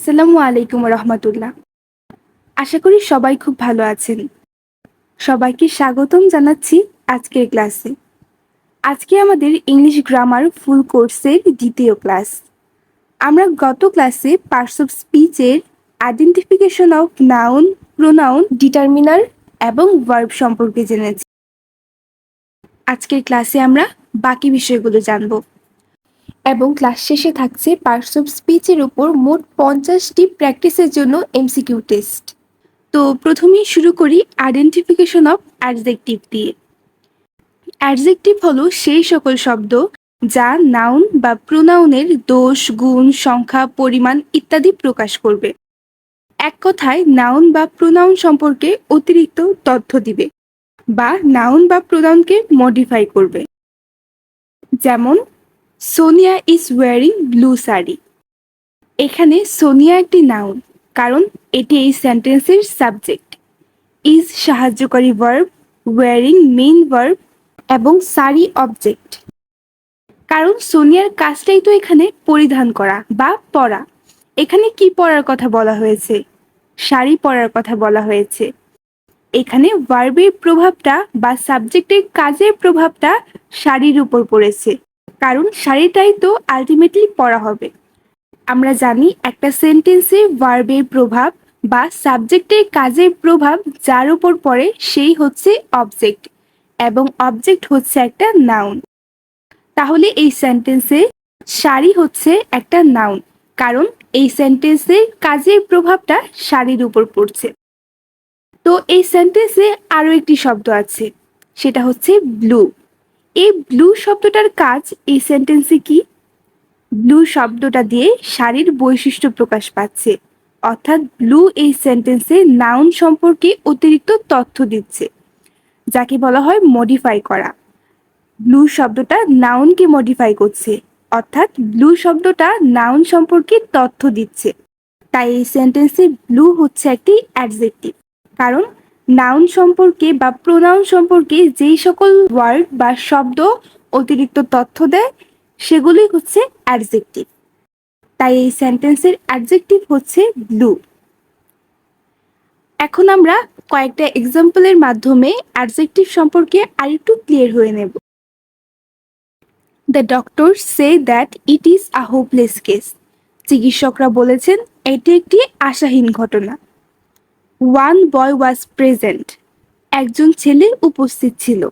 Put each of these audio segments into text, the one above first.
আসসালামু আলাইকুম রহমতুল্লাহ। আশা করি সবাই খুব ভালো আছেন। সবাইকে স্বাগতম জানাচ্ছি আজকের ক্লাসে। আজকে আমাদের ইংলিশ গ্রামার ফুল কোর্সের দ্বিতীয় ক্লাস। আমরা গত ক্লাসে পার্টস অফ স্পিচের identification of noun, pronoun, determiner এবং ভার্ব সম্পর্কে জেনেছি। আজকের ক্লাসে আমরা বাকি বিষয়গুলো জানব এবং ক্লাস শেষে থাকছে পার্টস অফ স্পিচের উপর মোট 50টি প্র্যাকটিসের জন্য এমসিকিউ টেস্ট। তো প্রথমেই শুরু করি আইডেন্টিফিকেশন অফ অ্যাডজেক্টিভ দিয়ে। অ্যাডজেক্টিভ হলো সেই সকল শব্দ যা নাউন বা প্রোনাউনের দোষ, গুণ, সংখ্যা, পরিমাণ ইত্যাদি প্রকাশ করবে। এক কথায় নাউন বা প্রোনাউন সম্পর্কে অতিরিক্ত তথ্য দিবে বা নাউন বা প্রোনাউনকে মডিফাই করবে। যেমন Sonia is wearing blue sari. এখানে সোনিয়া একটি নাউন, কারণ এটি এই সেন্টেন্সের সাবজেক্ট। ইজ সাহায্যকারী ভার্ব, ওয়ারিং মেইন ভার্ব এবং শাড়ি অবজেক্ট। কারণ সোনিয়ার কাজটাই তো এখানে পরিধান করা বা পরা। এখানে কি পরার কথা বলা হয়েছে? শাড়ি পরার কথা বলা হয়েছে। এখানে ভার্বের প্রভাবটা বা সাবজেক্টের কাজের প্রভাবটা শাড়ির উপর পড়েছে, কারণ শাড়িটাই তো আলটিমেটলি পরা হবে। আমরা জানি একটা সেন্টেন্সে ভার্বের প্রভাব বা সাবজেক্টের কাজের প্রভাব যার উপর পড়ে সেই হচ্ছে অবজেক্ট, এবং অবজেক্ট হচ্ছে একটা নাউন। তাহলে এই সেন্টেন্সে শাড়ি হচ্ছে একটা নাউন, কারণ এই সেন্টেন্সে কাজের প্রভাবটা শাড়ির উপর পড়ছে। তো এই সেন্টেন্সে আরো একটি শব্দ আছে, সেটা হচ্ছে ব্লু। এই ব্লু শব্দটার কাজ এই সেন্টেন্সে কি? ব্লু শব্দটা দিয়ে শাড়ির বৈশিষ্ট্য প্রকাশ পাচ্ছে, অর্থাৎ ব্লু এই সেন্টেন্সে নাউন সম্পর্কে অতিরিক্ত তথ্য দিচ্ছে, যাকে বলা হয় মডিফাই করা। ব্লু শব্দটা নাউনকে মডিফাই করছে, অর্থাৎ ব্লু শব্দটা নাউন সম্পর্কে তথ্য দিচ্ছে। তাই এই সেন্টেন্সে ব্লু হচ্ছে একটি অ্যাডজেক্টিভ, কারণ নাউন সম্পর্কে বা প্রোনাউন সম্পর্কে যেই সকল ওয়ার্ড বা শব্দ অতিরিক্ত তথ্য দেয় সেগুলি হচ্ছে অ্যাডজেক্টিভ। তাই এই সেন্টেন্সের অ্যাডজেক্টিভ হচ্ছে ব্লু। এখন আমরা কয়েকটা এক্সাম্পলের মাধ্যমে অ্যাডজেক্টিভ সম্পর্কে আরেকটু ক্লিয়ার হয়ে নেব। The doctor said that it is a hopeless case. চিকিৎসকরা বলেছেন এটি একটি আশাহীন ঘটনা। One boy was present. একজন ছেলে উপস্থিত ছিল।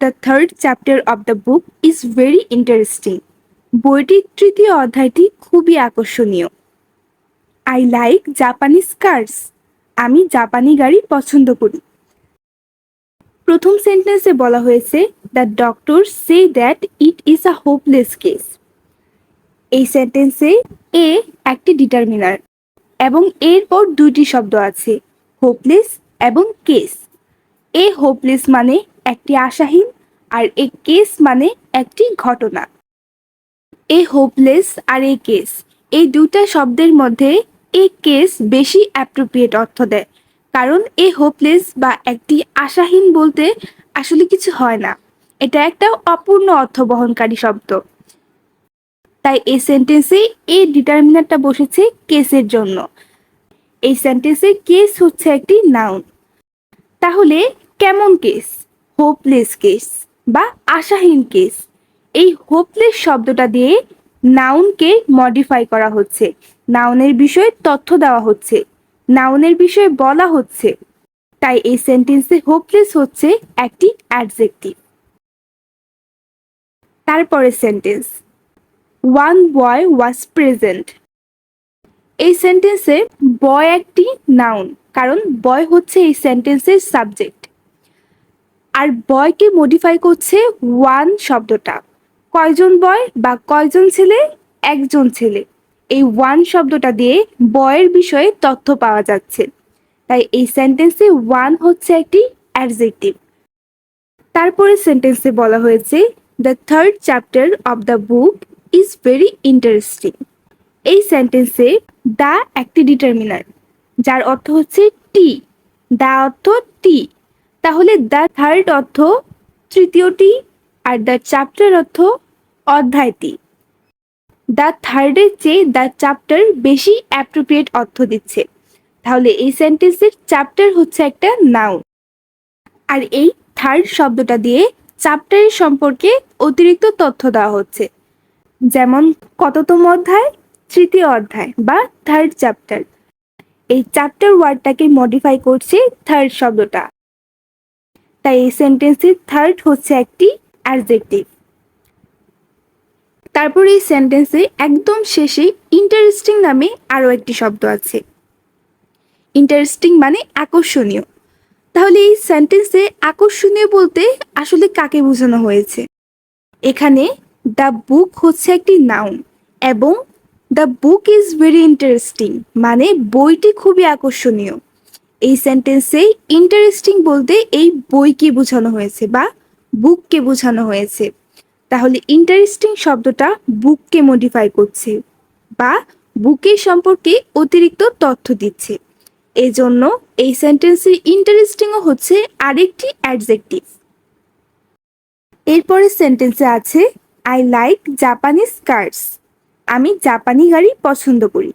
The third chapter of the book is very interesting. বইটির তৃতীয় অধ্যায়টি খুবই আকর্ষণীয়। I like Japanese cars. আমি জাপানি গাড়ি পছন্দ করি। প্রথম সেন্টেন্সে বলা হয়েছে the doctor said that it is a hopeless case. এই সেন্টেন্সে এ একটি ডিটারমিনার এবং এরপর দুইটি শব্দ আছে, হোপলেস এবং কেস। এ হোপলেস মানে একটি আশাহীন, আর এ কেস মানে একটি ঘটনা। এ হোপলেস আর এ কেস, এই দুটা শব্দের মধ্যে এ কেস বেশি অ্যাপ্রোপ্রিয়েট অর্থ দেয়, কারণ এ হোপলেস বা একটি আশাহীন বলতে আসলে কিছু হয় না, এটা একটা অপূর্ণ অর্থ বহনকারী শব্দ। তাই এই সেন্টেন্সে এ ডিটারমিনারটা বসেছে কেসের জন্য। এই সেন্টেন্সে কেস হচ্ছে একটি নাউন। তাহলে কেমন কেস? হোপলেস কেস বা আশাহীন কেস। এই হোপলেস শব্দটা দিয়ে নাউনকে মডিফাই করা হচ্ছে, নাউনের বিষয়ে তথ্য দেওয়া হচ্ছে, নাউনের বিষয়ে বলা হচ্ছে। তাই এই সেন্টেন্সে হোপলেস হচ্ছে একটি অ্যাডজেক্টিভ। তারপরে sentence one boy was present. এই সেন্টেন্সে বয় একটি নাউন, কারণ বয় হচ্ছে এই সেন্টেন্সের সাবজেক্ট। আর বয়কে মডিফাই করছে ওয়ান শব্দটা। কয়জন বয় বা কয়জন ছেলে? একজন ছেলে। এই ওয়ান শব্দটা দিয়ে বয়ের বিষয়ে তথ্য পাওয়া যাচ্ছে, তাই এই সেন্টেন্সে ওয়ান হচ্ছে একটি অ্যাডজেক্টিভ। তারপরে সেন্টেন্সে বলা হয়েছে the third chapter of the book is very interesting. এই সেন্টেন্সে দ্য একটি ডিটারমিনার, যার অর্থ হচ্ছে টি। দ্য অর্থ টি, তাহলে দ্য থার্ড অর্থ তৃতীয়টি, আর দ্য চ্যাপ্টার অর্থ অধ্যায়টি। দ্য থার্ডের চেয়ে দ্য চ্যাপ্টার বেশি অ্যাপ্রোপ্রিয়েট অর্থ দিচ্ছে। তাহলে এই সেন্টেন্সের চ্যাপ্টার হচ্ছে একটা নাউন, আর এই থার্ড শব্দটা দিয়ে চ্যাপ্টারের সম্পর্কে অতিরিক্ত তথ্য দেওয়া হচ্ছে। যেমন কততম অধ্যায়, তৃতীয় অধ্যায় বা থার্ড চ্যাপ্টার। এই চ্যাপ্টার ওয়ার্ডটাকে মডিফাই করছে থার্ড শব্দটা, তাই এই সেন্টেন্সের থার্ড হচ্ছে একটি অ্যাডজেক্টিভ। তারপর এই সেন্টেন্সে একদম শেষে ইন্টারেস্টিং নামে আরও একটি শব্দ আছে। ইন্টারেস্টিং মানে আকর্ষণীয়। তাহলে এই সেন্টেন্সে আকর্ষণীয় বলতে আসলে কাকে বোঝানো হয়েছে? এখানে দ্য বুক হচ্ছে একটি নাউন এবং the book is very interesting মানে বইটি খুবই আকর্ষণীয়। এই সেন্টেন্সে ইন্টারেস্টিং বলতে এই বইকে বোঝানো হয়েছে বা বুককে বোঝানো হয়েছে। তাহলে ইন্টারেস্টিং শব্দটা বুককে মডিফাই করছে বা বুকের সম্পর্কে অতিরিক্ত তথ্য দিচ্ছে। এজন্য এই সেন্টেন্সের ইন্টারেস্টিংও হচ্ছে আরেকটি অ্যাডজেক্টিভ। এরপরে সেন্টেন্সে আছে আই লাইক জাপানিজ কার্স। আমি জাপানি গাড়ি পছন্দ করি।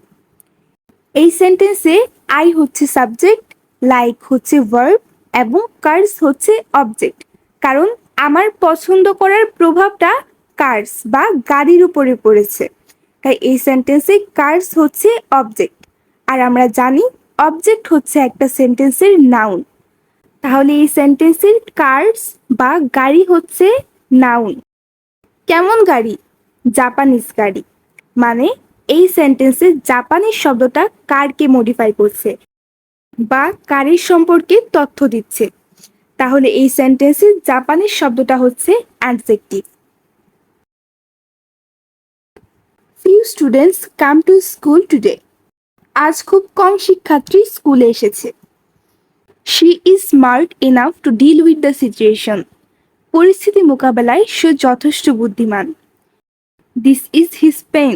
এই সেন্টেন্সে আই হচ্ছে সাবজেক্ট, লাইক হচ্ছে ভার্ব এবং কার্স হচ্ছে অবজেক্ট। কারণ আমার পছন্দ করার প্রভাবটা কার্স বা গাড়ির উপরে পড়েছে, তাই এই সেন্টেন্সে কার্স হচ্ছে অবজেক্ট। আর আমরা জানি অবজেক্ট হচ্ছে একটা সেন্টেন্সের নাউন। তাহলে এই সেন্টেন্সের কার্স বা গাড়ি হচ্ছে নাউন। কেমন গাড়ি? জাপানিজ গাড়ি। মানে এই সেন্টেন্সে জাপানিজ শব্দটা কারকে মডিফাই করছে বা কারের সম্পর্কে তথ্য দিচ্ছে। তাহলে এই সেন্টেন্সে জাপানিজ শব্দটা হচ্ছে adjective. Few students come to school today. আজ খুব কম শিক্ষার্থী স্কুলে এসেছে। She is smart enough to deal with the situation. পরিস্থিতি মোকাবেলায় সে যথেষ্ট বুদ্ধিমান। This is his pen.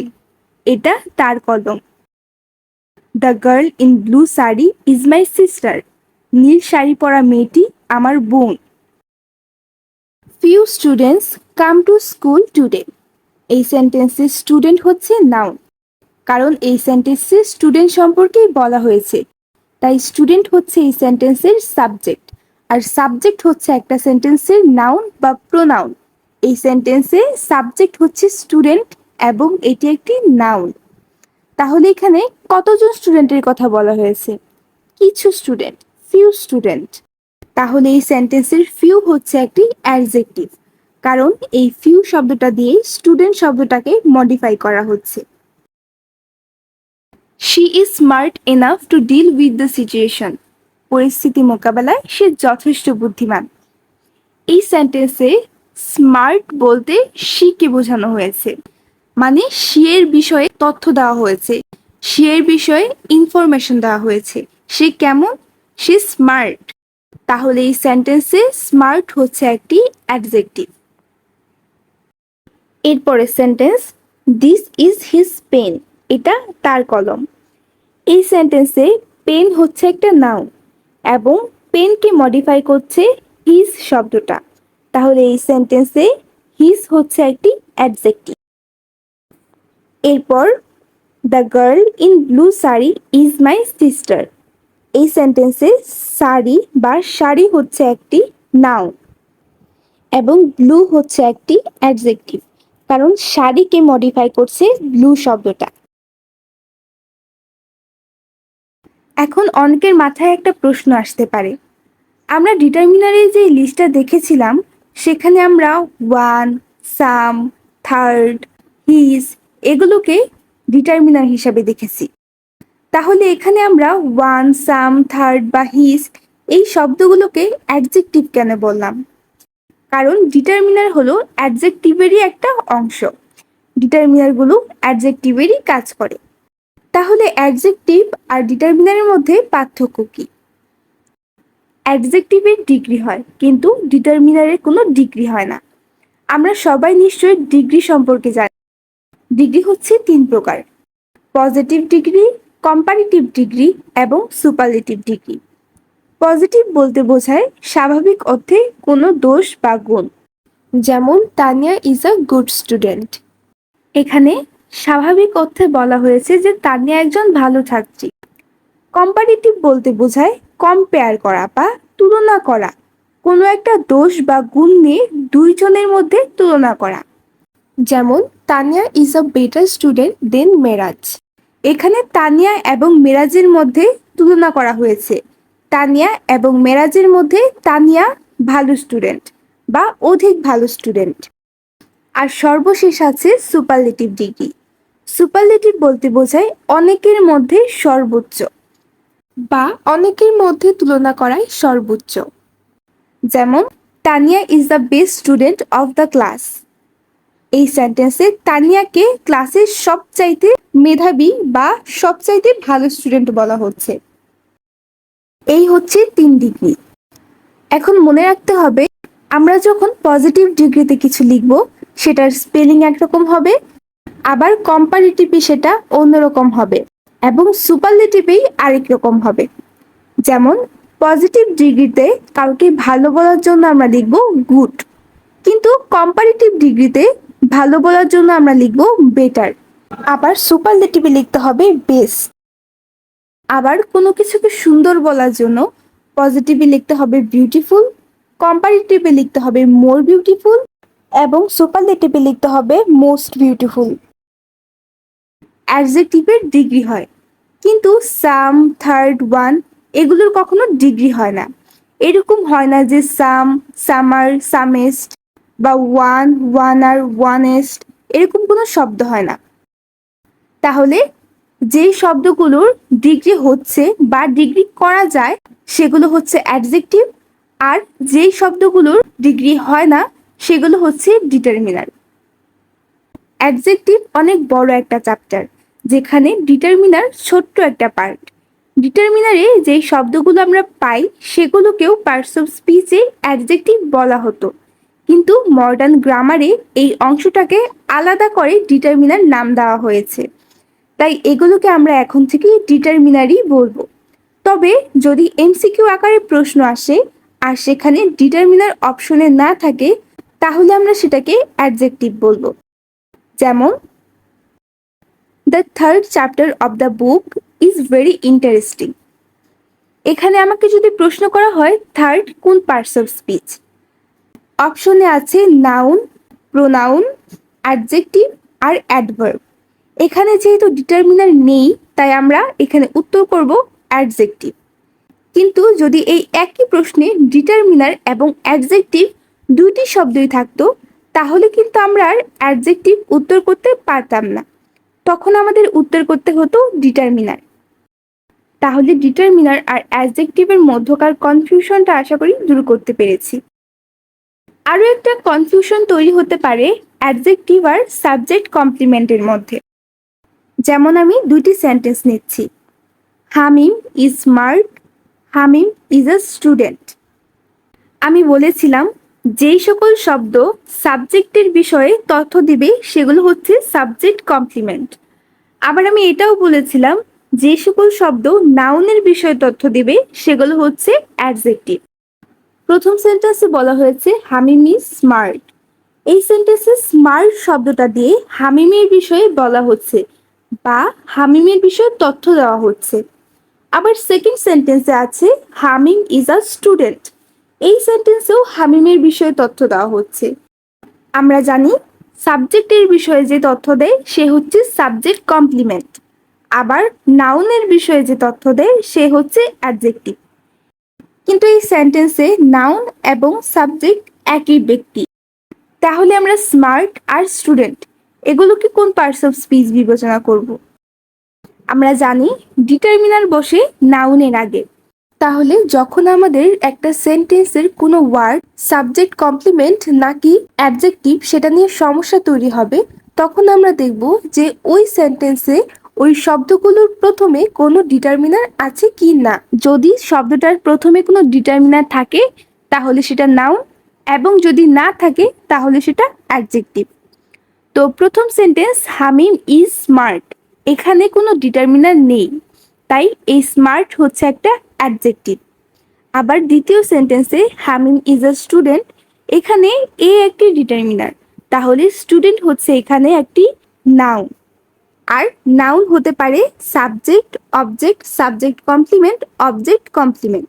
এটা তার কলম। The girl in blue sari is my sister. নীল শাড়ি পরা মেয়েটি আমার বোন। Few students come to school today. এই সেন্টেন্সে স্টুডেন্ট হচ্ছে নাউন, কারণ এই সেন্টেন্সে স্টুডেন্ট সম্পর্কেই বলা হয়েছে, তাই স্টুডেন্ট হচ্ছে এই সেন্টেন্সের সাবজেক্ট। আর সাবজেক্ট হচ্ছে একটা সেন্টেন্সের নাউন বা প্রোনাউন। এই সেন্টেন্সে সাবজেক্ট হচ্ছে স্টুডেন্ট এবং এটি একটি নাউন। তাহলে এখানে কতজন স্টুডেন্টের কথা বলা হয়েছে? কিছু স্টুডেন্ট, ফিউ স্টুডেন্ট। তাহলে এই সেন্টেন্সের ফিউ হচ্ছে একটি অ্যাডজেক্টিভ, কারণ এই ফিউ শব্দটা দিয়ে স্টুডেন্ট শব্দটাকে মডিফাই করা হচ্ছে। She is smart enough to deal with the situation. পরিস্থিতি মোকাবেলায় সে যথেষ্ট বুদ্ধিমান। এই সেন্টেন্সে স্মার্ট বলতে শিকে বোঝানো হয়েছে, মানে শি এর বিষয়ে তথ্য দেওয়া হয়েছে, শি এর বিষয়ে ইনফরমেশন দেওয়া হয়েছে। সে কেমন? সে স্মার্ট। তাহলে এই সেন্টেন্সে স্মার্ট হচ্ছে একটি অ্যাডজেক্টিভ। এরপরে sentence this is his pen. এটা তার কলম। এই সেন্টেন্সে পেন হচ্ছে একটা নাউন এবং পেনকে মডিফাই করছে হিজ শব্দটা। তাহলে এই সেন্টেন্সে হিজ হচ্ছে একটি অ্যাডজেক্টিভ। এরপর the girl in blue sari is my sister. এই সেন্টেন্সে শাড়ি বা শাড়ি হচ্ছে একটি নাউন এবং ব্লু হচ্ছে একটি অ্যাডজেক্টিভ, কারণ শাড়িকে মডিফাই করছে ব্লু শব্দটা। এখন অনেকের মাথায় একটা প্রশ্ন আসতে পারে, আমরা ডিটারমিনারের যে লিস্টটা দেখেছিলাম সেখানে আমরা ওয়ান, সাম, থার্ড, হিজ এগুলোকে ডিটারমিনার হিসাবে দেখেছি। তাহলে এখানে আমরা ওয়ান, সাম, থার্ড বা হিজ এই শব্দগুলোকে অ্যাডজেক্টিভ কেন বললাম? কারণ ডিটারমিনার হলো অ্যাডজেক্টিভেরই একটা অংশ। ডিটারমিনারগুলো অ্যাডজেক্টিভেরই কাজ করে। তাহলে অ্যাডজেক্টিভ আর ডিটারমিনারের মধ্যে পার্থক্য কি? অ্যাডজেক্টিভের ডিগ্রি হয় কিন্তু ডিটারমিনারের কোনো ডিগ্রি হয় না। আমরা সবাই নিশ্চয়ই ডিগ্রি সম্পর্কে জানি। ডিগ্রি হচ্ছে 3 প্রকার: পজিটিভ ডিগ্রি, কম্পারেটিভ ডিগ্রি এবং সুপারলেটিভ ডিগ্রি। পজিটিভ বলতে বোঝায় স্বাভাবিক অর্থে কোনো দোষ বা গুণ, যেমন Tania is a good student. এখানে স্বাভাবিক অর্থে বলা হয়েছে যে তানিয়া একজন ভালো ছাত্রী। কম্পারিটিভ বলতে বোঝায় কম্পেয়ার করা বা তুলনা করা, কোনো একটা দোষ বা গুণ নিয়ে দুইজনের মধ্যে তুলনা করা। যেমন Tania is a better student than Meraj. এখানে তানিয়া এবং মেরাজের মধ্যে তুলনা করা হয়েছে। তানিয়া এবং মেরাজের মধ্যে তানিয়া ভালো স্টুডেন্ট বা অধিক ভালো স্টুডেন্ট। আর সর্বশেষ আছে সুপারলেটিভ ডিগ্রি। সুপারলেটিভ বলতে বোঝায় অনেকের মধ্যে সর্বোচ্চ বা অনেকের মধ্যে তুলনা করাই সর্বোচ্চ। যেমন Tania is the best student of the class. এই সেন্টেন্সে তানিয়াকে ক্লাসের সবচাইতে মেধাবী বা সবচাইতে ভালো স্টুডেন্ট বলা হচ্ছে। এই হচ্ছে 3 ডিগ্রি। এখন মনে রাখতে হবে, আমরা যখন পজিটিভ ডিগ্রিতে কিছু লিখব সেটার স্পেলিং একরকম হবে, আবার কম্পারেটিভে সেটা অন্যরকম হবে এবং সুপারলেটিভেই আরেক রকম হবে। যেমন পজিটিভ ডিগ্রিতে কাউকে ভালো বলার জন্য আমরা লিখব গুড, কিন্তু কম্পারেটিভ ডিগ্রিতে ভালো বলার জন্য আমরা লিখব বেটার। আবার সুপারলেটিভে লিখতে হবে বেস্ট। আবার কোনো কিছুকে সুন্দর বলার জন্য পজিটিভে লিখতে হবে বিউটিফুল, কম্পারেটিভে লিখতে হবে মোর বিউটিফুল এবং সুপারলেটিভে লিখতে হবে মোস্ট বিউটিফুল। অ্যাডজেক্টিভের ডিগ্রি হয়, কিন্তু সাম, থার্ড, ওয়ান এগুলোর কখনো ডিগ্রি হয় না। এরকম হয় না যে সাম, সামার, সামেস্ট বা ওয়ান, ওয়ানার, ওয়ানেস্ট, এরকম কোনো শব্দ হয় না। তাহলে যেই শব্দগুলোর ডিগ্রি হচ্ছে বা ডিগ্রি করা যায় সেগুলো হচ্ছে অ্যাডজেক্টিভ, আর যেই শব্দগুলোর ডিগ্রি হয় না সেগুলো হচ্ছে ডিটারমিনার। অ্যাডজেক্টিভ অনেক বড় একটা চ্যাপ্টার, যেখানে ডিটারমিনার ছোট্ট একটা পার্ট। ডিটারমিনারে যেই শব্দগুলো আমরা পাই সেগুলোকেও পার্টস অফ স্পিচে অ্যাডজেক্টিভ বলা হতো, কিন্তু মডার্ন গ্রামারে এই অংশটাকে আলাদা করে ডিটারমিনার নাম দেওয়া হয়েছে। তাই এগুলোকে আমরা এখন থেকে ডিটারমিনারই বলবো। তবে যদি এমসিকিউ আকারে প্রশ্ন আসে আর সেখানে ডিটারমিনার অপশনে না থাকে, তাহলে আমরা সেটাকে অ্যাডজেক্টিভ বলবো। যেমন the third chapter of the book is very interesting. এখানে আমাকে যদি প্রশ্ন করা হয় থার্ড কোন পার্টস অফ স্পিচ, অপশনে আছে নাউন, প্রোনাউন, অ্যাডজেক্টিভ আর অ্যাডভার্ব। এখানে যেহেতু ডিটারমিনার নেই তাই আমরা এখানে উত্তর করব অ্যাডজেক্টিভ। কিন্তু যদি এই একই প্রশ্নে ডিটারমিনার এবং অ্যাডজেক্টিভ দুইটি শব্দই থাকতো, তাহলে কিন্তু আমরা আর অ্যাডজেক্টিভ উত্তর করতে পারতাম না, তখন আমাদের উত্তর করতে হতো ডিটারমিনার। তাহলে ডিটারমিনার আর অ্যাডজেক্টিভের মধ্যকার কনফিউশনটা আশা করি দূর করতে পেরেছি। আরও একটা কনফিউশন তৈরি হতে পারে অ্যাডজেক্টিভ আর সাবজেক্ট কমপ্লিমেন্টের মধ্যে। যেমন আমি দুইটি সেন্টেন্স নিচ্ছি, Hamim is smart, Hamim is a student. আমি বলেছিলাম যেই সকল শব্দ সাবজেক্টের বিষয়ে তথ্য দিবে সেগুলো হচ্ছে সাবজেক্ট কমপ্লিমেন্ট। আবার আমি এটাও বলেছিলাম যে সকল শব্দ নাউনের বিষয়ে তথ্য দিবে সেগুলো হচ্ছে অ্যাডজেক্টিভ। প্রথম সেন্টেন্সে বলা হয়েছে হামিম ইজ স্মার্ট। এই সেন্টেন্সে স্মার্ট শব্দটা দিয়ে হামিমের বিষয়ে বলা হচ্ছে বা হামিমের বিষয়ে তথ্য দেওয়া হচ্ছে। আবার সেকেন্ড সেন্টেন্সে আছে হামিম ইজ আ স্টুডেন্ট। এই সেন্টেন্সেও হামিমের বিষয়ে তথ্য দেওয়া হচ্ছে। আমরা জানি সাবজেক্টের বিষয়ে যে তথ্য দেয় সে হচ্ছে সাবজেক্ট কমপ্লিমেন্ট, আবার নাউনের বিষয়ে যে তথ্য দেয় সে হচ্ছে অ্যাডজেক্টিভ। কিন্তু এই সেন্টেন্সে নাউন এবং সাবজেক্ট একই ব্যক্তি। তাহলে আমরা স্মার্ট আর স্টুডেন্ট এগুলোকে কোন পার্টস অফ স্পিচ বিবেচনা করব? আমরা জানি ডিটারমিনার বসে নাউনের আগে। তাহলে যখন আমাদের একটা সেন্টেন্সের কোনো ওয়ার্ড সাবজেক্ট কমপ্লিমেন্ট নাকি অ্যাডজেক্টিভ সেটা নিয়ে সমস্যা তৈরি হবে, তখন আমরা দেখব যে ওই সেন্টেন্সে ওই শব্দগুলোর প্রথমে কোনো ডিটারমিনার আছে কি না। যদি শব্দটার প্রথমে কোনো ডিটারমিনার থাকে তাহলে সেটা নাউন, এবং যদি না থাকে তাহলে সেটা অ্যাডজেক্টিভ। তো প্রথম সেন্টেন্স হামিম ইজ স্মার্ট, এখানে কোনো ডিটারমিনার নেই, তাই এই স্মার্ট হচ্ছে একটা অ্যাডজেক্টিভ। আবার দ্বিতীয় সেন্টেন্সে হামিম ইজ আ স্টুডেন্ট, এখানে এ একটি ডিটারমিনার, তাহলে স্টুডেন্ট হচ্ছে এখানে একটি নাউন। আর নাউন হতে পারে subject, object, subject complement, object complement.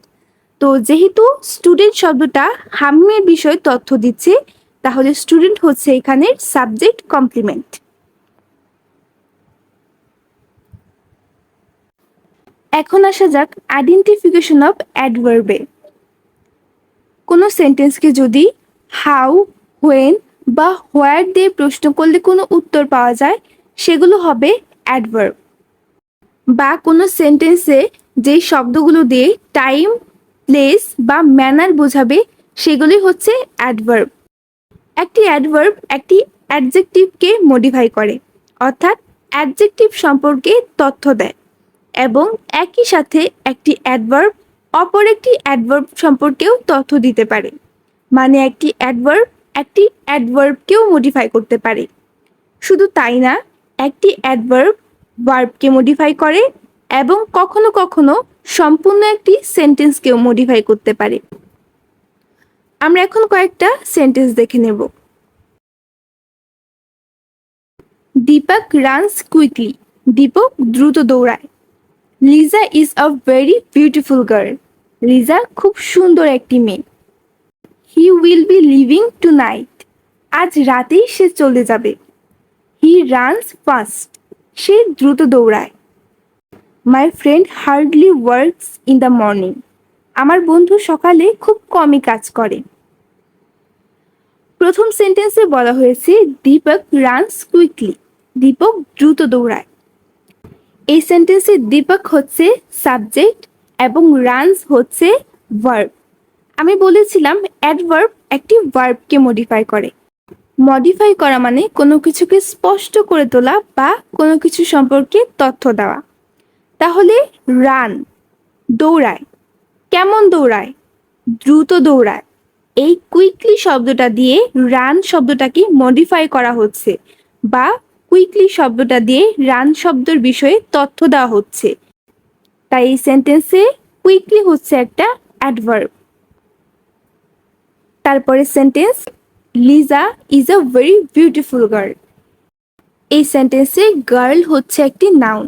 তো যেহেতু স্টুডেন্ট শব্দটা হামিমের বিষয়ে তথ্য দিচ্ছে, তাহলে স্টুডেন্ট হচ্ছে এখানে সাবজেক্ট কমপ্লিমেন্ট। এখন আসা যাক আইডেন্টিফিকেশন অফ অ্যাডভার্বে। কোনো সেন্টেন্সকে যদি হাউ, হোয়েন বা হোয়ার দিয়ে প্রশ্ন করলে কোনো উত্তর পাওয়া যায়, সেগুলো হবে অ্যাডভার্ব। বা কোনো সেন্টেন্সে যেই শব্দগুলো দিয়ে টাইম, প্লেস বা ম্যানার বোঝাবে, সেগুলি হচ্ছে অ্যাডভার্ব। একটি অ্যাডভার্ব একটি অ্যাডজেক্টিভকে মডিফাই করে, অর্থাৎ অ্যাডজেক্টিভ সম্পর্কে তথ্য দেয়, এবং একই সাথে একটি অ্যাডভার্ব অপর একটি অ্যাডভার্ব সম্পর্কেও তথ্য দিতে পারে। মানে একটি অ্যাডভার্বকেও মডিফাই করতে পারে। শুধু তাই না, একটি অ্যাডভার্ব ভার্বকে মডিফাই করে এবং কখনো কখনো সম্পূর্ণ একটি সেন্টেন্সকেও মডিফাই করতে পারে। আমরা এখন কয়েকটা সেন্টেন্স দেখে নেব। Dipak runs quickly. দীপক দ্রুত দৌড়ায়। Liza is a very beautiful girl. Liza খুব সুন্দর একটি মেয়ে। He will be living two night. আজ রাতেই সে চলে যাবে। হি রানস ফাস্ট। সে দ্রুত দৌড়ায়। My friend hardly works in the morning. আমার বন্ধু সকালে খুব কমই কাজ করে। প্রথম সেন্টেন্সে বলা হয়েছে দীপক রানস কুইকলি। দীপক দ্রুত দৌড়ায়। এই সেন্টেন্সে দীপক হচ্ছে সাবজেক্ট এবং রানস হচ্ছে ভার্ব। আমি বলেছিলাম অ্যাডভার্ব একটি ভার্বকে মডিফাই করে। মডিফাই করা মানে কোনো কিছুকে স্পষ্ট করে তোলা বা কোনো কিছু সম্পর্কে তথ্য দেওয়া। তাহলে রান দৌড়ায়। কেমন দৌড়ায়? দ্রুত দৌড়ায়। এই কুইকলি শব্দটা দিয়ে রান শব্দটাকে মডিফাই করা হচ্ছে, বা কুইকলি শব্দটা দিয়ে রান শব্দের বিষয়ে তথ্য দেওয়া হচ্ছে। তাই এই সেন্টেন্সে কুইকলি হচ্ছে একটা অ্যাডভার্ব। তারপরে sentence Liza is a very beautiful girl. এই সেন্টেন্সে গার্ল হচ্ছে একটি নাউন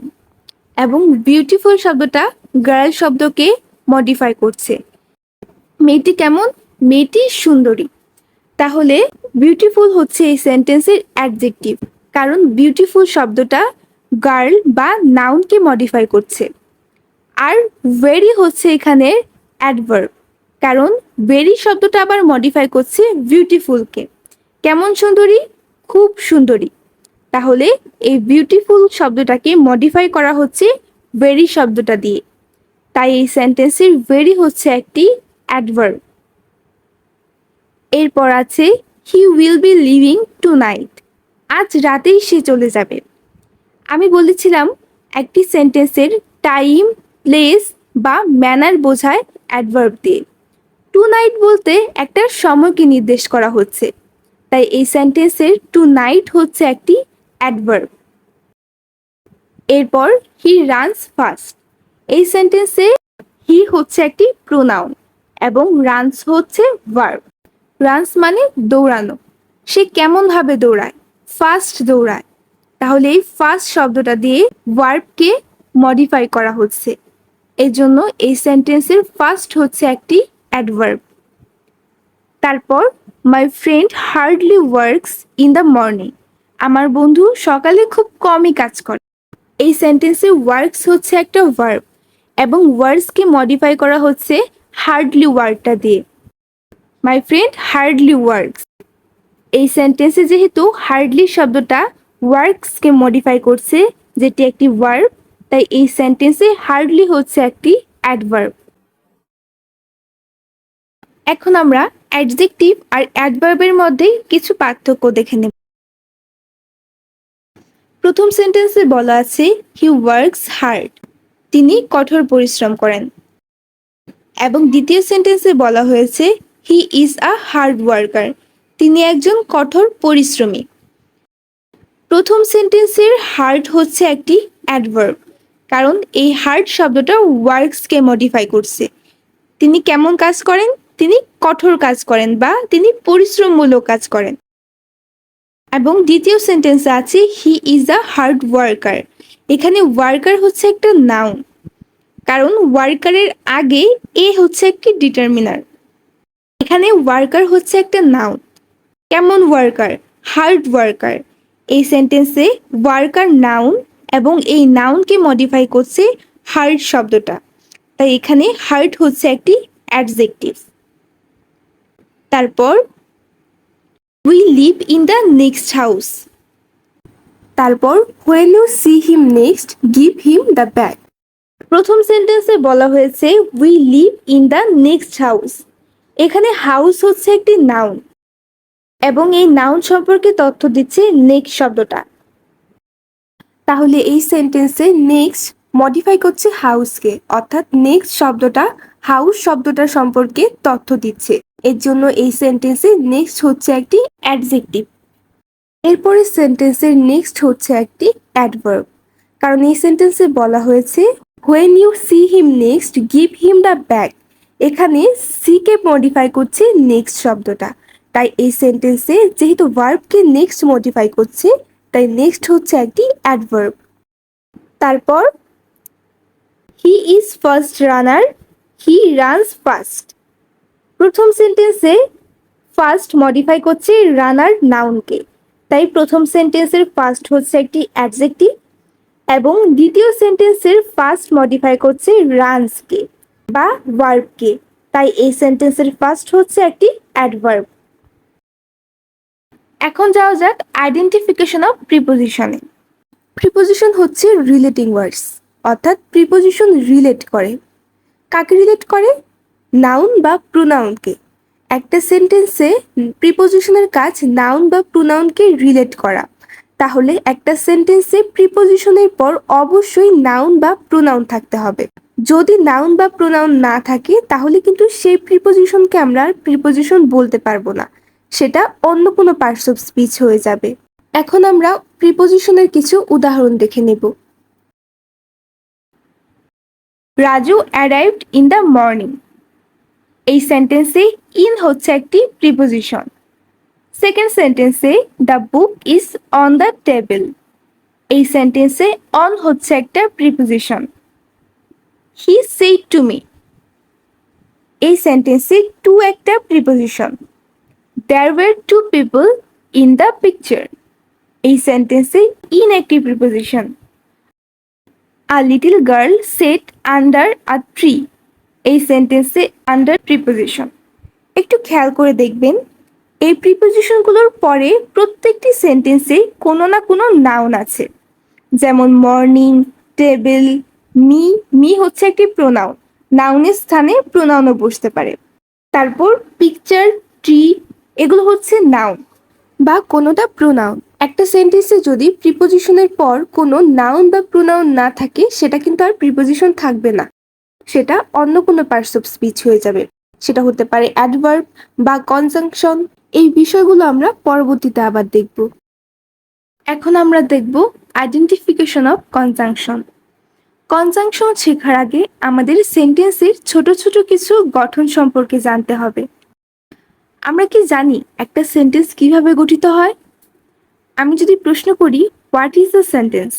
এবং বিউটিফুল শব্দটা গার্ল শব্দকে মডিফাই করছে। মেয়েটি কেমন? মেয়েটি সুন্দরী। তাহলে বিউটিফুল হচ্ছে এই সেন্টেন্সের অ্যাডজেক্টিভ, কারণ বিউটিফুল শব্দটা গার্ল বা নাউনকে মডিফাই করছে। আর ভেরি হচ্ছে এখানে অ্যাডভার্ব, কারণ ভেরি শব্দটা আবার মডিফাই করছে বিউটিফুলকে। কেমন সুন্দরী? খুব সুন্দরী। তাহলে এই বিউটিফুল শব্দটাকে মডিফাই করা হচ্ছে ভেরি শব্দটা দিয়ে। তাই এই সেন্টেন্সের ভেরি হচ্ছে একটি অ্যাডভার্ব। এরপর আছে he will be living two night. আজ রাতেই সে চলে যাবে। আমি বলেছিলাম একটি সেন্টেন্সের টাইম, প্লেস বা ম্যানার বোঝায় অ্যাডভার্ব দিয়ে। টু নাইট বলতে একটা সময়কে নির্দেশ করা হচ্ছে, তাই এই সেন্টেন্সের টু নাইট হচ্ছে একটি অ্যাডভার্ব। এরপর হি রানস ফাস্ট। এই সেন্টেন্সে হি হচ্ছে একটি প্রোনাউন এবং রানস হচ্ছে ভার্ব। রানস মানে দৌড়ানো। সে কেমনভাবে দৌড়ায়? ফাস্ট দৌড়ায়। তাহলে এই ফাস্ট শব্দটা দিয়ে ভার্বকে মডিফাই করা হচ্ছে। এই জন্য এই সেন্টেন্সের ফার্স্ট হচ্ছে একটি অ্যাডভার্ব। তারপর my friend hardly works in the morning. আমার বন্ধু সকালে খুব কমই কাজ করে। এই সেন্টেন্সে ওয়ার্কস হচ্ছে একটা ভার্ব এবং ওয়ার্কসকে মডিফাই করা হচ্ছে হার্ডলি ওয়ার্কটা দিয়ে। My friend hardly works. এই সেন্টেন্সে যেহেতু হার্ডলি শব্দটা ওয়ার্কসকে মডিফাই করছে, যেটি একটি ভার্ব, তাই এই সেন্টেন্সে হার্ডলি হচ্ছে একটি অ্যাডভার্ব। এখন আমরা অ্যাডজেক্টিভ আর অ্যাডভার্বের মধ্যে কিছু পার্থক্য দেখে নেব। প্রথম সেন্টেন্সে বলা আছে হি ওয়ার্কস হার্ড। তিনি কঠোর পরিশ্রম করেন। এবং দ্বিতীয় সেন্টেন্সে বলা হয়েছে he is a hard worker. তিনি একজন কঠোর পরিশ্রমী। প্রথম সেন্টেন্সের হার্ড হচ্ছে একটি অ্যাডভার্ব, কারণ এই হার্ড শব্দটা ওয়ার্কসকে মডিফাই করছে। তিনি কেমন কাজ করেন? তিনি কঠোর কাজ করেন বা তিনি পরিশ্রমমূলক কাজ করেন। এবং দ্বিতীয় সেন্টেন্সে আছে he is a hard worker. এখানে ওয়ার্কার হচ্ছে একটা নাউন, কারণ ওয়ার্কারের আগে এ হচ্ছে একটি ডিটারমিনার। এখানে ওয়ার্কার হচ্ছে একটা নাউন। কেমন ওয়ার্কার? Hard worker. এই সেন্টেন্সে ওয়ার্কার নাউন এবং এই নাউনকে মডিফাই করছে হার্ড শব্দটা, তাই এখানে হার্ড হচ্ছে একটি অ্যাডজেক্টিভ। তারপর we live in the next house. তারপর when you see him next give him the bag. প্রথম সেন্টেন্সে বলা হয়েছে we live in the next house. এখানে হাউস হচ্ছে একটি নাউন এবং এই নাউন সম্পর্কে তথ্য দিচ্ছে নেক্সট শব্দটা। তাহলে এই সেন্টেন্সে নেক্সট মডিফাই করছে হাউসকে, অর্থাৎ নেক্সট শব্দটা হাউস শব্দটা সম্পর্কে তথ্য দিচ্ছে। এর জন্য এই সেন্টেন্সে নেক্সট হচ্ছে একটি অ্যাডজেক্টিভ। এরপরে সেন্টেন্সের নেক্সট হচ্ছে একটি অ্যাডভার্ব, কারণ এই সেন্টেন্সে বলা হয়েছে when you see him next give him the bag. এখানে সিকে মডিফাই করছে নেক্সট শব্দটা, তাই এই সেন্টেন্সে যেহেতু ভার্বকে নেক্সট মডিফাই করছে তাই নেক্সট হচ্ছে একটি অ্যাডভার্ব। তারপর he is first runner, he runs first. প্রথম সেন্টেন্সে ফার্স্ট মডিফাই করছে রানার নাউনকে, তাই প্রথম সেন্টেন্সের ফার্স্ট হচ্ছে একটি অ্যাডজেক্টিভ এবং দ্বিতীয় সেন্টেন্সের ফার্স্ট মডিফাই করছে রানসকে বা ভার্বকে, তাই এই সেন্টেন্সের ফার্স্ট হচ্ছে একটি অ্যাডভার্ব। এখন যাওয়া যাক আইডেন্টিফিকেশন অফ প্রিপোজিশনে। প্রিপোজিশন হচ্ছে রিলেটিং ওয়ার্ডস, অর্থাৎ প্রিপোজিশন রিলেট করে। কাকে রিলেট করে? নাউন বা প্রোনাউনকে। একটা সেন্টেন্সে প্রিপোজিশনের কাজ নাউন বা প্রোনাউনকে রিলেট করা, তাহলে একটা সেন্টেন্সে প্রিপোজিশনের পর অবশ্যই নাউন বা প্রোনাউন থাকতে হবে। যদি নাউন বা প্রোনাউন না থাকে তাহলে কিন্তু সেই প্রিপোজিশনকে আমরা প্রিপোজিশন বলতে পারবো না, সেটা অন্য কোনো পার্টস অফ স্পিচ হয়ে যাবে। এখন আমরা প্রিপোজিশনের কিছু উদাহরণ দেখে নেব। Raju arrived in the morning. এই সেন্টেন্সে ইন হচ্ছে একটি প্রিপোজিশন। সেকেন্ড সেন্টেন্সে the book is on the table. এই সেন্টেন্সে অন হচ্ছে একটা preposition. He said to me. এই সেন্টেন্সে টু একটা preposition. There were two people in the picture. এই সেন্টেন্সে ইন একটি preposition. A little girl sat under a tree. এই সেন্টেন্সে আন্ডার প্রিপোজিশন। একটু খেয়াল করে দেখবেন এই প্রিপোজিশনগুলোর পরে প্রত্যেকটি সেন্টেন্সে কোনো না কোনো নাউন আছে, যেমন মর্নিং, টেবিল, মি। মি হচ্ছে একটি প্রোনাউন, নাউনের স্থানে প্রোনাউনও বসতে পারে। তারপর পিকচার, ট্রি এগুলো হচ্ছে নাউন বা কোনোটা প্রোনাউন। একটা সেন্টেন্সে যদি প্রিপোজিশনের পর কোনো নাউন বা প্রোনাউন না থাকে সেটা কিন্তু আর প্রিপোজিশন থাকবে না, সেটা অন্য কোনো পার্টস অফ স্পিচ হয়ে যাবে। সেটা হতে পারে অ্যাডভার্ব বা কনজাংশন। এই বিষয়গুলো আমরা পরবর্তীতে আবার দেখব। এখন আমরা দেখব আইডেন্টিফিকেশন অফ কনজাংশন। কনজাংশন শেখার আগে আমাদের সেন্টেন্সের ছোট ছোট কিছু গঠন সম্পর্কে জানতে হবে। আমরা কি জানি একটা সেন্টেন্স কিভাবে গঠিত হয়? আমি যদি প্রশ্ন করি হোয়াট ইজ আ সেন্টেন্স,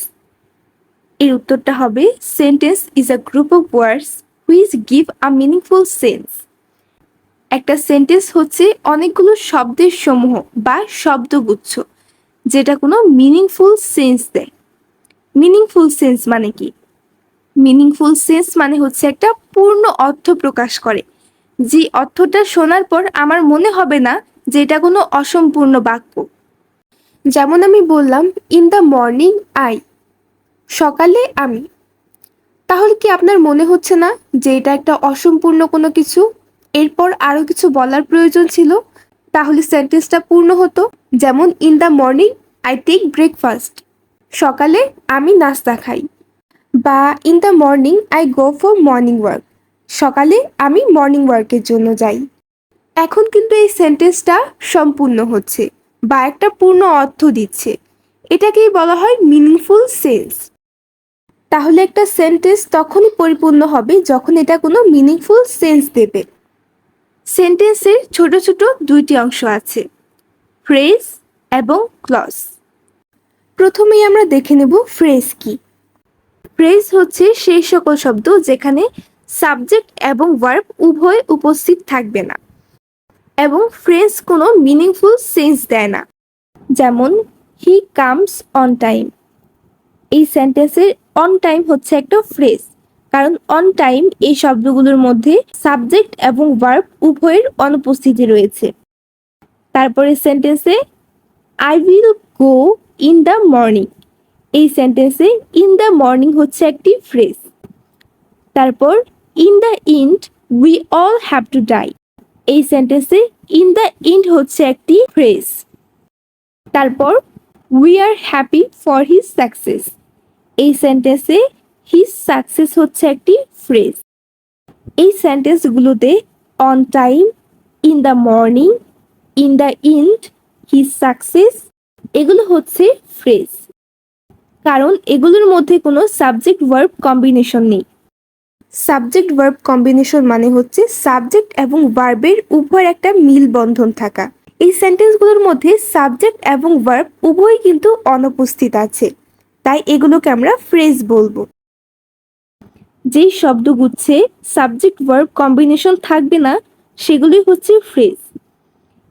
এর উত্তরটা হবে sentence is a group of words which give a meaningful sense. একটা সেন্টেন্স হচ্ছে অনেকগুলো শব্দের সমূহ বা শব্দগুচ্ছ যেটা কোনো মিনিংফুল সেন্স দেয়। মিনিংফুল সেন্স মানে কি? মিনিংফুল সেন্স মানে হচ্ছে একটা পূর্ণ অর্থ প্রকাশ করে, যে অর্থটা শোনার পর আমার মনে হবে না যে এটা কোনো অসম্পূর্ণ বাক্য। যেমন আমি বললাম ইন দ্য মর্নিং আই, সকালে আমি। তাহলে কি আপনার মনে হচ্ছে না যে এটা একটা অসম্পূর্ণ কোনো কিছু? এরপর আরো কিছু বলার প্রয়োজন ছিল, তাহলে সেন্টেন্সটা পূর্ণ হতো। যেমন in the morning I take breakfast, সকালে আমি নাস্তা খাই। বা in the morning I go for morning walk, সকালে আমি মর্নিং ওয়ার্কের জন্য যাই। এখন কিন্তু এই সেন্টেন্সটা সম্পূর্ণ হচ্ছে বা একটা পূর্ণ অর্থ দিচ্ছে, এটাকেই বলা হয় মিনিংফুল সেন্স। তাহলে একটা সেন্টেন্স তখনই পরিপূর্ণ হবে যখন এটা কোনো মিনিংফুল সেন্স দেবে। সেন্টেন্সের ছোট ছোট দুইটি অংশ আছে, ফ্রেজ এবং ক্লজ। প্রথমেই আমরা দেখে নেব ফ্রেজ কি। ফ্রেজ হচ্ছে সেই সকল শব্দ যেখানে সাবজেক্ট এবং ভার্ব উভয় উপস্থিত থাকবে না এবং ফ্রেজ কোনো মিনিংফুল সেন্স দেয় না। যেমন হি কামস অন টাইম। এই সেন্টেন্সের অন টাইম হচ্ছে একটা ফ্রেজ, কারণ অন টাইম এই শব্দগুলোর মধ্যে সাবজেক্ট এবং ভার্ব উভয়ের অনুপস্থিতি রয়েছে। তারপরে সেন্টেন্সে I will go in the morning. এই সেন্টেন্সে ইন দ্য মর্নিং হচ্ছে একটি ফ্রেজ। তারপর in the end we all have to die. এই সেন্টেন্সে ইন দ্য ইন্ড হচ্ছে একটি ফ্রেজ। তারপর we are happy for his success. এই সেন্টেন্সে হিজ সাকসেস হচ্ছে একটি ফ্রেজ। এই সেন্টেন্সগুলোতে on time, in the morning, in the end, his success এগুলো হচ্ছে ফ্রেজ, কারণ এগুলোর মধ্যে কোনো সাবজেক্ট ভার্ব কম্বিনেশন নেই। সাবজেক্ট ভার্ব কম্বিনেশন মানে হচ্ছে সাবজেক্ট এবং ভার্বের উভয়ের একটা মিল বন্ধন থাকা। এই সেন্টেন্সগুলোর মধ্যে সাবজেক্ট এবং ভার্ব উভয় কিন্তু অনুপস্থিত আছে, তাই এগুলোকে আমরা ফ্রেজ বলবো। যেই শব্দগুচ্ছে সাবজেক্ট ভার্ব কম্বিনেশন থাকবে না সেগুলোই হচ্ছে ফ্রেজ।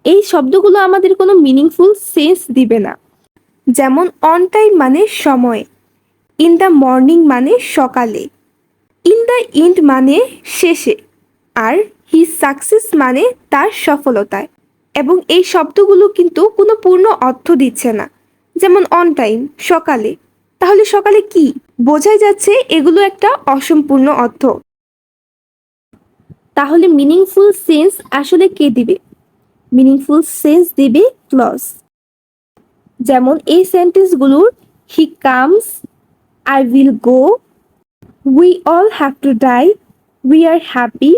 এই শব্দগুলো আমাদের কোনো মিনিংফুল সেন্স দিবে না। যেমন অন টাইম মানে সময়, ইন দ্য মর্নিং মানে সকালে, ইন দ্য ইন্ড মানে শেষে, আর হিজ সাকসেস মানে তার সফলতায়। এবং এই শব্দগুলো কিন্তু কোনো পূর্ণ অর্থ দিচ্ছে না। যেমন অন টাইম সকালে, তাহলে সকালে কি বোঝাই যাচ্ছে এগুলো একটা অসম্পূর্ণ অর্থ। তাহলে মিনিংফুল সেন্স আসলে কে দিবে? মিনিংফুল সেন্স দিবে ক্লজ। যেমন এই সেন্টেন্সগুলোর he comes, I will go, we all have to die, we are happy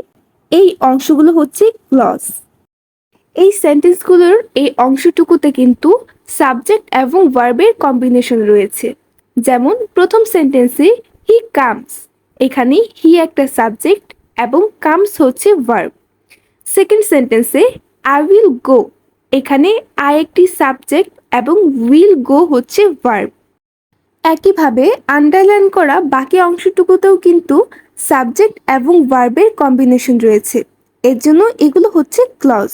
এই অংশগুলো হচ্ছে ক্লজ। এই সেন্টেন্সগুলোর এই অংশটুকুতে কিন্তু সাবজেক্ট এবং ভার্বের কম্বিনেশন রয়েছে। যেমন প্রথম সেন্টেন্সে হি কামস, এখানে হি একটা সাবজেক্ট এবং কামস হচ্ছে ভার্ব। সেকেন্ড সেন্টেন্সে আই উইল গো, এখানে আই একটি সাবজেক্ট এবং উইল গো হচ্ছে ভার্ব। একইভাবে আন্ডারলাইন করা বাকি অংশটুকুতেও কিন্তু সাবজেক্ট এবং ভার্বের কম্বিনেশন রয়েছে, এর জন্য এগুলো হচ্ছে ক্লজ।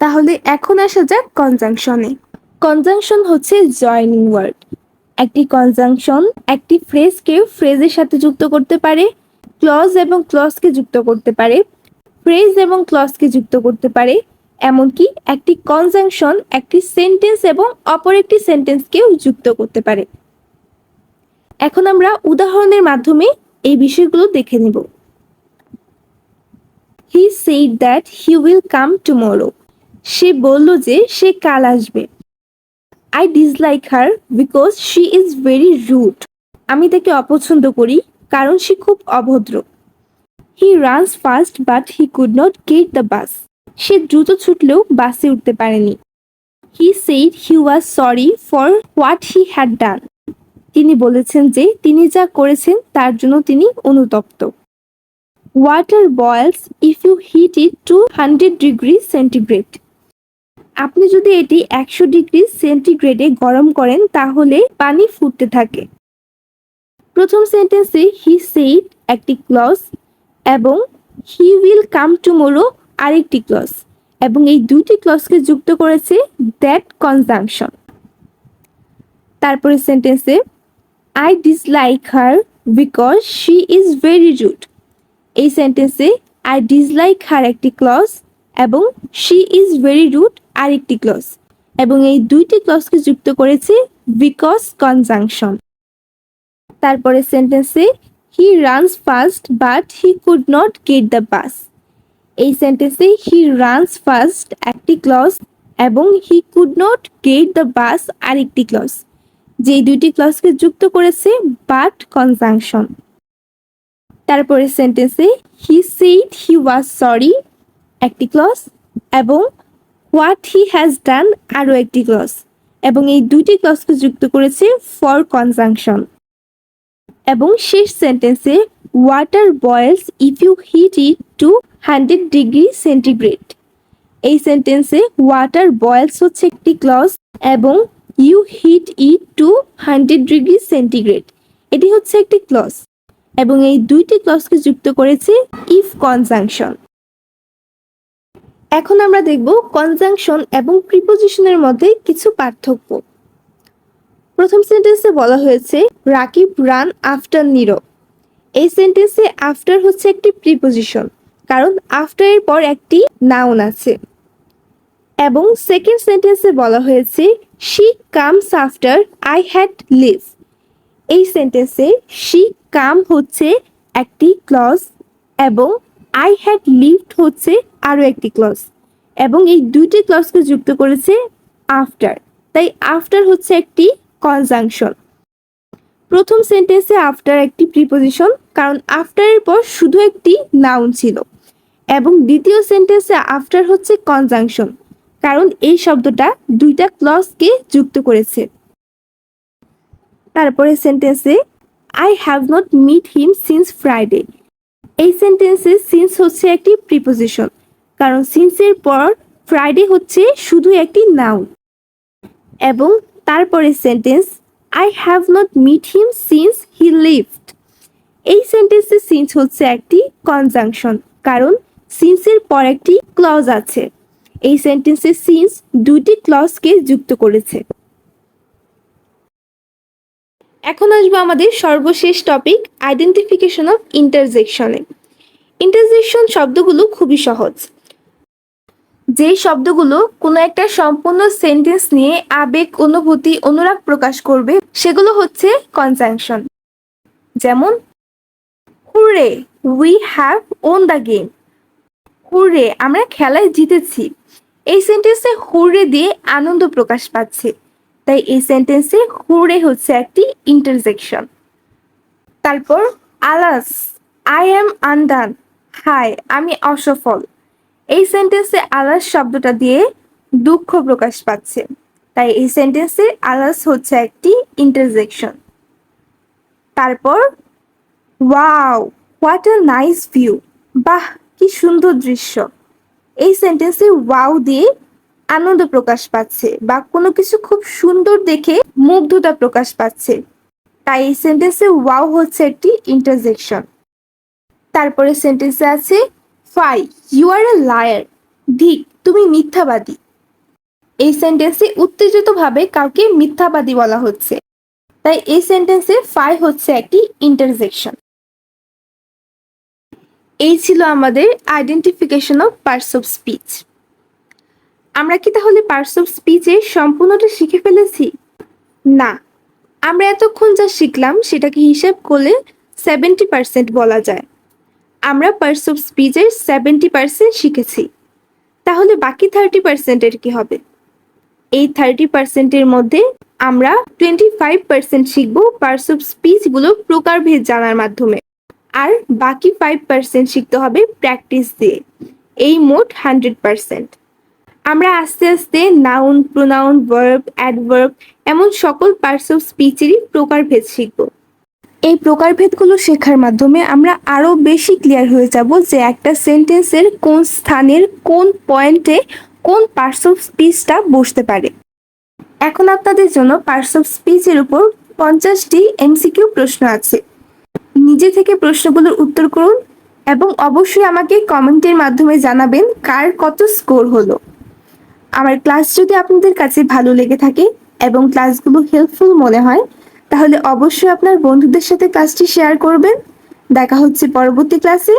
তাহলে এখন আসা যাক কনজাংশনে। কনজাংশন হচ্ছে জয়নিং ওয়ার্ড। একটি কনজাংশন একটি ফ্রেজকে ফ্রেজের সাথে যুক্ত করতে পারে, ক্লজ এবং ক্লজকে যুক্ত করতে পারে, ফ্রেজ এবং ক্লজকে যুক্ত করতে পারে, এমনকি একটি কনজাংশন একটি সেন্টেন্স এবং অপর একটি সেন্টেন্সকেও যুক্ত করতে পারে। এখন আমরা উদাহরণের মাধ্যমে এই বিষয়গুলো দেখে নেব। He said that he will come tomorrow. সে বলল যে সে কাল আসবে। I dislike her because she is very rude. আমি তাকে অপছন্দ করি কারণ সে খুব অভদ্র। He runs fast but he could not get the bus. সে দ্রুত ছুটলেও বাসে উঠতে পারেনি। He said he was sorry for what he had done. তিনি বলেছেন যে তিনি যা করেছেন তার জন্য তিনি অনুতপ্ত। Water boils if you heat it to 100 degree centigrade. আপনি যদি এটি 100 ডিগ্রি সেন্টিগ্রেডে গরম করেন তাহলে পানি ফুটতে থাকে। প্রথম সেন্টেন্সে হি সেইড একটি ক্লজ এবং হি উইল কাম টুমরো আরেকটি ক্লজ, এবং এই দুইটি ক্লজকে যুক্ত করেছে দ্যাট কনজাংশন। তারপরে সেন্টেন্সে I dislike her because she is very rude. এই সেন্টেন্সে আই ডিসলাইক হার একটি ক্লজ এবং শি ইজ ভেরি রুড আরেকটি ক্লজ, এবং এই দুইটি ক্লজকে যুক্ত করেছে বিকজ কনজাংশন। তারপরে সেন্টেন্সে হি runs fast but he could not get the বাস। এই সেন্টেন্সে হি রানস ফাস্ট একটি ক্লজ এবং হি কুড নট গেট দ্য বাস আরেকটি ক্লজ, যেই দুইটি ক্লজকে যুক্ত করেছে বাট কনজাংশন। তারপরে সেন্টেন্সে হি সেইড হি ওয়াজ সরি একটি ক্লজ এবং হোয়াট হি হ্যাজ ডান আরও একটি ক্লজ, এবং এই দুইটি ক্লজকে যুক্ত করেছে ফর কনজাংশন। এবং শেষ সেন্টেন্সে water boils if you heat it to 100 degree centigrade. এই সেন্টেন্সে ওয়াটার বয়েলস হচ্ছে একটি ক্লজ এবং you heat it to 100 degree centigrade এটি হচ্ছে একটি ক্লজ এবং এই দুইটি ক্লজকে যুক্ত করেছে ইফ কনজাংশন। এখন আমরা দেখব কনজাংশন এবং প্রিপোজিশনের মধ্যে কিছু পার্থক্য। প্রথম সেন্টেন্সে বলা হয়েছে রাকিব রান আফটার নীরব। এই সেন্টেন্সে আফটার হচ্ছে একটি প্রিপোজিশন, কারণ আফটার এর পর একটি নাউন আছে। এবং সেকেন্ড সেন্টেন্সে বলা হয়েছে she comes after I had leave. এই সেন্টেন্সে শি কাম হচ্ছে একটি ক্লজ এবং আই হ্যাড লিভড হচ্ছে আরও একটি ক্লজ এবং এই দুইটি ক্লজকে যুক্ত করেছে আফটার, তাই আফটার হচ্ছে একটি কনজাংশন। প্রথম সেন্টেন্সে আফটার একটি প্রিপোজিশন, কারণ আফটারের পর শুধু একটি নাউন ছিল এবং দ্বিতীয় সেন্টেন্সে আফটার হচ্ছে কনজাংশন, কারণ এই শব্দটা দুইটা ক্লজকে যুক্ত করেছে। তারপরে সেন্টেন্সে I have not meet him since Friday. এই সেন্টেন্সে সিন্স হচ্ছে একটি প্রিপোজিশন, কারণ সিন্সের পর ফ্রাইডে হচ্ছে শুধু একটি নাউন। এবং তারপরে sentence I have not meet him since he lived. এই সেন্টেন্সে সিন্স হচ্ছে একটি কনজাংশন, কারণ সিন্সের পর একটি ক্লজ আছে। এই সেন্টেন্সে সিন্স দুটি ক্লজকে যুক্ত করেছে। এখন আসবো আমাদের সর্বশেষ টপিক আইডেন্টিফিকেশন অফ ইন্টারজেকশনে। ইন্টারজেকশন শব্দগুলো খুবই সহজ। যেই শব্দগুলো কোনো একটা সম্পূর্ণ সেন্টেন্স নিয়ে আবেগ, অনুভূতি, অনুরাগ প্রকাশ করবে সেগুলো হচ্ছে কনজাংশন। যেমন hurray we have won the game. Hurray আমরা খেলায় জিতেছি। এই সেন্টেন্সে হুররে দিয়ে আনন্দ প্রকাশ পাচ্ছে, তাই এই সেন্টেন্সে হুররে হচ্ছে একটি ইন্টারজেকশন। তারপর আলাস আই অ্যাম আনডান। হায় আমি অসফল। এই সেন্টেন্সে আলাস শব্দটা দিয়ে দুঃখ প্রকাশ পাচ্ছে, তাই এই সেন্টেন্সে আলাস হচ্ছে একটি ইন্টারজেকশন। তারপর wow what a nice view. বাহ কি সুন্দর দৃশ্য। এই সেন্টেন্সে ওয়াও দিয়ে আনন্দ প্রকাশ পাচ্ছে বা কোনো কিছু খুব সুন্দর দেখে মুগ্ধতা প্রকাশ পাচ্ছে, তাই এই সেন্টেন্সে ওয়াও হচ্ছে একটি ইন্টারজেকশন। তারপরে সেন্টেন্সে আছে fie you are a liar. ধিক তুমি মিথ্যাবাদী। এই সেন্টেন্সে উত্তেজিতভাবে কাউকে মিথ্যাবাদী বলা হচ্ছে, তাই এই সেন্টেন্সে ফাই হচ্ছে একটি ইন্টারজেকশন। এই ছিল আমাদের identification of parts of speech. আমরা কি তাহলে পার্টস অফ স্পিচের সম্পূর্ণটা শিখে ফেলেছি? না, আমরা এতক্ষণ যা শিখলাম সেটাকে হিসাব করলে 70% বলা যায়। আমরা পার্টস অফ স্পিচের 70% শিখেছি, তাহলে বাকি 30%-এর কি হবে? এই 30%-এর মধ্যে আমরা 25% শিখবো পার্টস অফ স্পিচগুলো প্রকারভেদ জানার মাধ্যমে, আর বাকি 5% শিখতে হবে প্র্যাকটিস দিয়ে। এই মোট 100%। আমরা আস্তে আস্তে নাউন, প্রোনাউন, ভার্ব, অ্যাডভার্ব এমন সকল পার্টস অফ স্পিচেরই প্রকারভেদ শিখব। এই প্রকারভেদগুলো শেখার মাধ্যমে আমরা আরও বেশি ক্লিয়ার হয়ে যাব যে একটা সেন্টেন্সের কোন স্থানের কোন পয়েন্টে কোন পার্টস অফ স্পিচটা বসতে পারে। এখন আপনাদের জন্য পার্টস অফ স্পিচের উপর 50টি এমসিকিউ প্রশ্ন আছে। নিজে থেকে প্রশ্নগুলোর উত্তর করুন এবং অবশ্যই আমাকে কমেন্টের মাধ্যমে জানাবেন কার কত স্কোর হলো। আমার ক্লাস যদি আপনাদের কাছে ভালো লেগে থাকে এবং ক্লাসগুলো হেল্পফুল মনে হয় তাহলে অবশ্যই আপনার বন্ধুদের সাথে ক্লাসটি শেয়ার করবেন। দেখা হচ্ছে পরবর্তী ক্লাসে।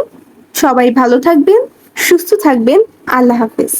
সবাই ভালো থাকবেন, সুস্থ থাকবেন। আল্লাহ হাফেজ।